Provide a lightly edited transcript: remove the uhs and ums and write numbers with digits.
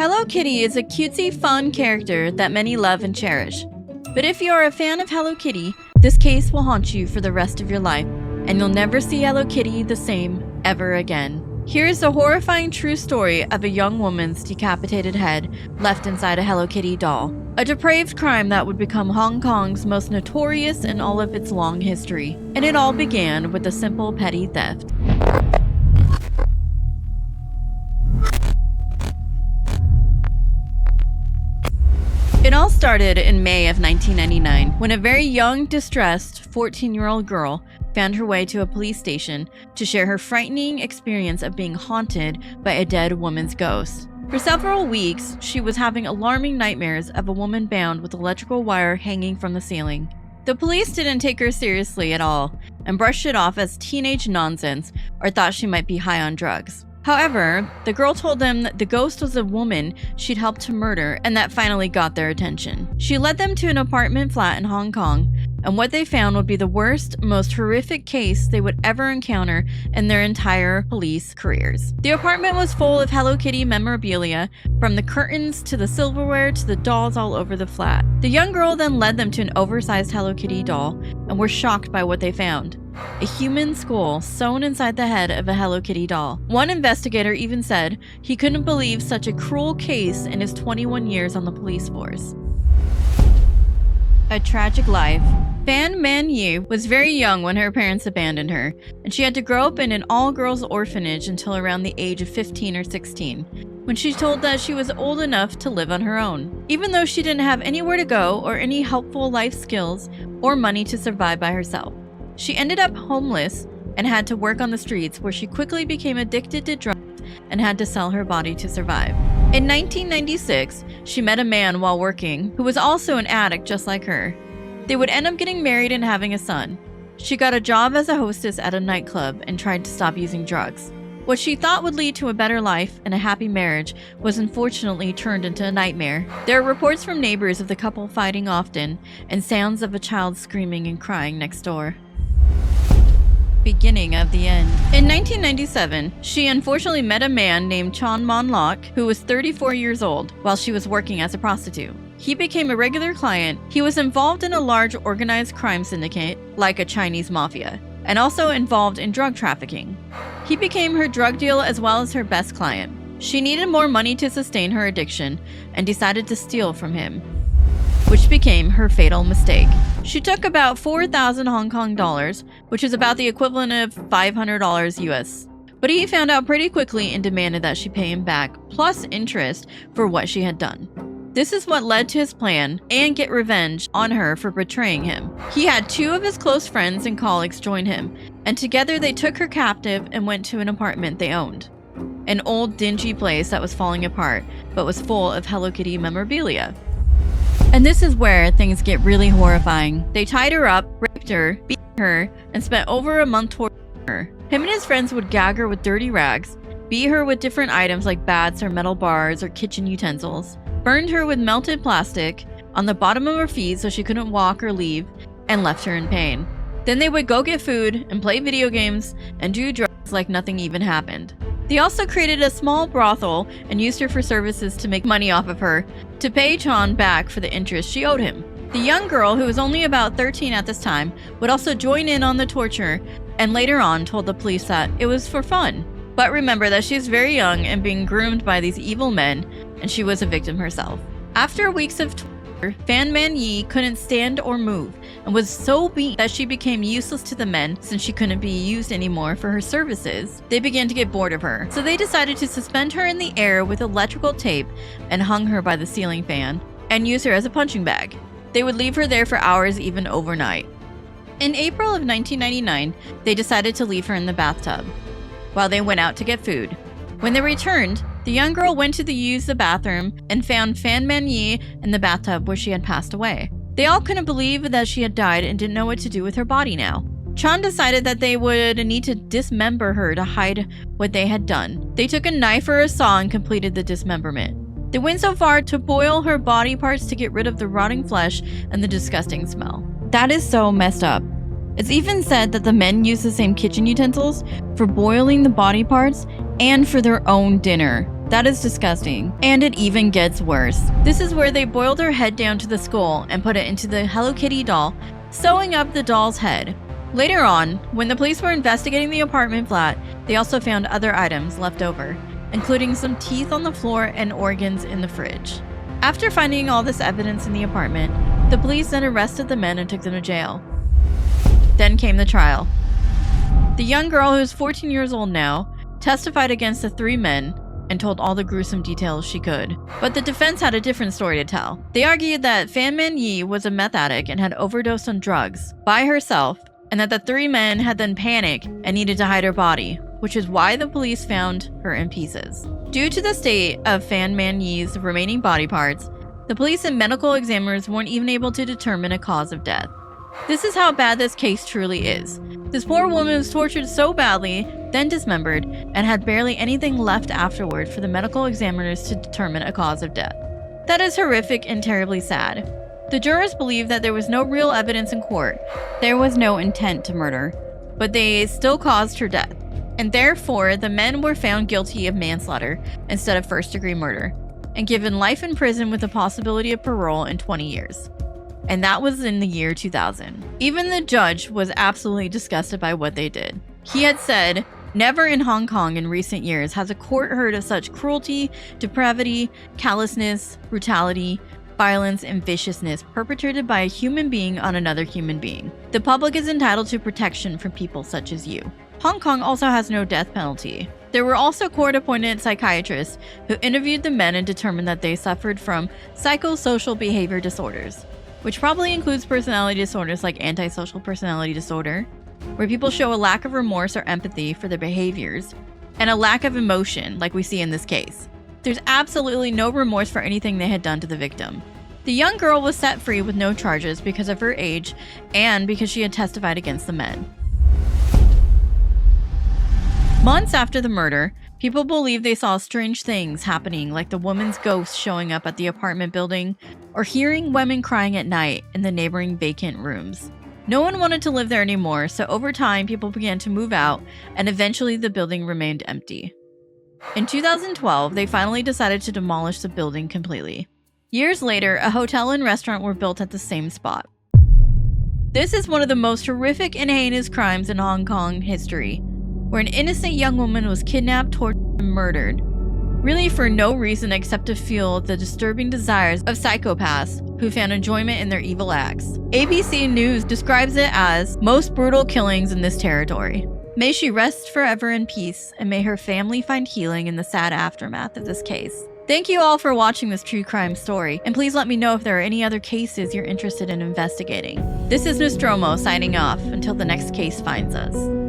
Hello Kitty is a cutesy, fun character that many love and cherish. But if you are a fan of Hello Kitty, this case will haunt you for the rest of your life, and you'll never see Hello Kitty the same ever again. Here is the horrifying true story of a young woman's decapitated head left inside a Hello Kitty doll. A depraved crime that would become Hong Kong's most notorious in all of its long history. And it all began with a simple petty theft. It all started in May of 1999 when a very young, distressed 14-year-old girl found her way to a police station to share her frightening experience of being haunted by a dead woman's ghost. For several weeks, she was having alarming nightmares of a woman bound with electrical wire hanging from the ceiling. The police didn't take her seriously at all and brushed it off as teenage nonsense or thought she might be high on drugs. However, the girl told them that the ghost was a woman she'd helped to murder, and that finally got their attention. She led them to an apartment flat in Hong Kong, and what they found would be the worst, most horrific case they would ever encounter in their entire police careers. The apartment was full of Hello Kitty memorabilia, from the curtains to the silverware to the dolls all over the flat. The young girl then led them to an oversized Hello Kitty doll, and were shocked by what they found. A human skull sewn inside the head of a Hello Kitty doll. One investigator even said he couldn't believe such a cruel case in his 21 years on the police force. A tragic life. Fan Man Yu was very young when her parents abandoned her, and she had to grow up in an all-girls orphanage until around the age of 15 or 16, when she told that she was old enough to live on her own, even though she didn't have anywhere to go or any helpful life skills or money to survive by herself. She ended up homeless and had to work on the streets, where she quickly became addicted to drugs and had to sell her body to survive. In 1996, she met a man while working who was also an addict just like her. They would end up getting married and having a son. She got a job as a hostess at a nightclub and tried to stop using drugs. What she thought would lead to a better life and a happy marriage was unfortunately turned into a nightmare. There are reports from neighbors of the couple fighting often and sounds of a child screaming and crying next door. Beginning of the end. In 1997, she unfortunately met a man named Chan Mon Lok, who was 34 years old, while she was working as a prostitute. He became a regular client. He was involved in a large organized crime syndicate, like a Chinese mafia, and also involved in drug trafficking. He became her drug deal as well as her best client. She needed more money to sustain her addiction and decided to steal from him, which became her fatal mistake. She took about 4,000 Hong Kong dollars, which is about the equivalent of $500 US. But he found out pretty quickly and demanded that she pay him back, plus interest, for what she had done. This is what led to his plan and get revenge on her for betraying him. He had two of his close friends and colleagues join him, and together they took her captive and went to an apartment they owned. An old, dingy place that was falling apart, but was full of Hello Kitty memorabilia. And this is where things get really horrifying. They tied her up, raped her, beat her, and spent over a month torturing her. Him and his friends would gag her with dirty rags, beat her with different items like bats or metal bars or kitchen utensils, burned her with melted plastic on the bottom of her feet so she couldn't walk or leave, and left her in pain. Then they would go get food and play video games and do drugs like nothing even happened. They also created a small brothel and used her for services to make money off of her, to pay Chan back for the interest she owed him. The young girl, who was only about 13 at this time, would also join in on the torture and later on told the police that it was for fun. But remember that she was very young and being groomed by these evil men, and she was a victim herself. After weeks of torture, Fan Man Yi couldn't stand or move and was so beaten that she became useless to the men since she couldn't be used anymore for her services. They began to get bored of her, so they decided to suspend her in the air with electrical tape and hung her by the ceiling fan and use her as a punching bag. They would leave her there for hours, even overnight. In April of 1999, they decided to leave her in the bathtub while they went out to get food. When they returned, the young girl went to use the bathroom and found Fan Man Yi in the bathtub where she had passed away. They all couldn't believe that she had died and didn't know what to do with her body now. Chan decided that they would need to dismember her to hide what they had done. They took a knife or a saw and completed the dismemberment. They went so far to boil her body parts to get rid of the rotting flesh and the disgusting smell. That is so messed up. It's even said that the men used the same kitchen utensils for boiling the body parts and for their own dinner. That is disgusting. And it even gets worse. This is where they boiled her head down to the skull and put it into the Hello Kitty doll, sewing up the doll's head. Later on, when the police were investigating the apartment flat, they also found other items left over, including some teeth on the floor and organs in the fridge. After finding all this evidence in the apartment, the police then arrested the men and took them to jail. Then came the trial. The young girl, who is 14 years old now, testified against the 3 men and told all the gruesome details she could. But the defense had a different story to tell. They argued that Fan Man Yi was a meth addict and had overdosed on drugs by herself, and that the 3 men had then panicked and needed to hide her body, which is why the police found her in pieces. Due to the state of Fan Man Yi's remaining body parts, the police and medical examiners weren't even able to determine a cause of death. This is how bad this case truly is. This poor woman was tortured so badly, then dismembered, and had barely anything left afterward for the medical examiners to determine a cause of death. That is horrific and terribly sad. The jurors believed that there was no real evidence in court. There was no intent to murder, but they still caused her death. And therefore, the men were found guilty of manslaughter instead of first-degree murder, and given life in prison with the possibility of parole in 20 years. And that was in the year 2000. Even the judge was absolutely disgusted by what they did. He had said, "Never in Hong Kong in recent years has a court heard of such cruelty, depravity, callousness, brutality, violence, and viciousness perpetrated by a human being on another human being. The public is entitled to protection from people such as you." Hong Kong also has no death penalty. There were also court-appointed psychiatrists who interviewed the men and determined that they suffered from psychosocial behavior disorders, which probably includes personality disorders like antisocial personality disorder, where people show a lack of remorse or empathy for their behaviors, and a lack of emotion, like we see in this case. There's absolutely no remorse for anything they had done to the victim. The young girl was set free with no charges because of her age and because she had testified against the men. Months after the murder, people believed they saw strange things happening, like the woman's ghost showing up at the apartment building or hearing women crying at night in the neighboring vacant rooms. No one wanted to live there anymore, so over time people began to move out, and eventually the building remained empty. In 2012, they finally decided to demolish the building completely. Years later, a hotel and restaurant were built at the same spot. This is one of the most horrific and heinous crimes in Hong Kong history, where an innocent young woman was kidnapped, tortured, and murdered, really for no reason except to fuel the disturbing desires of psychopaths who found enjoyment in their evil acts. ABC News describes it as most brutal killings in this territory. May she rest forever in peace, and may her family find healing in the sad aftermath of this case. Thank you all for watching this true crime story, and please let me know if there are any other cases you're interested in investigating. This is Nostromo signing off until the next case finds us.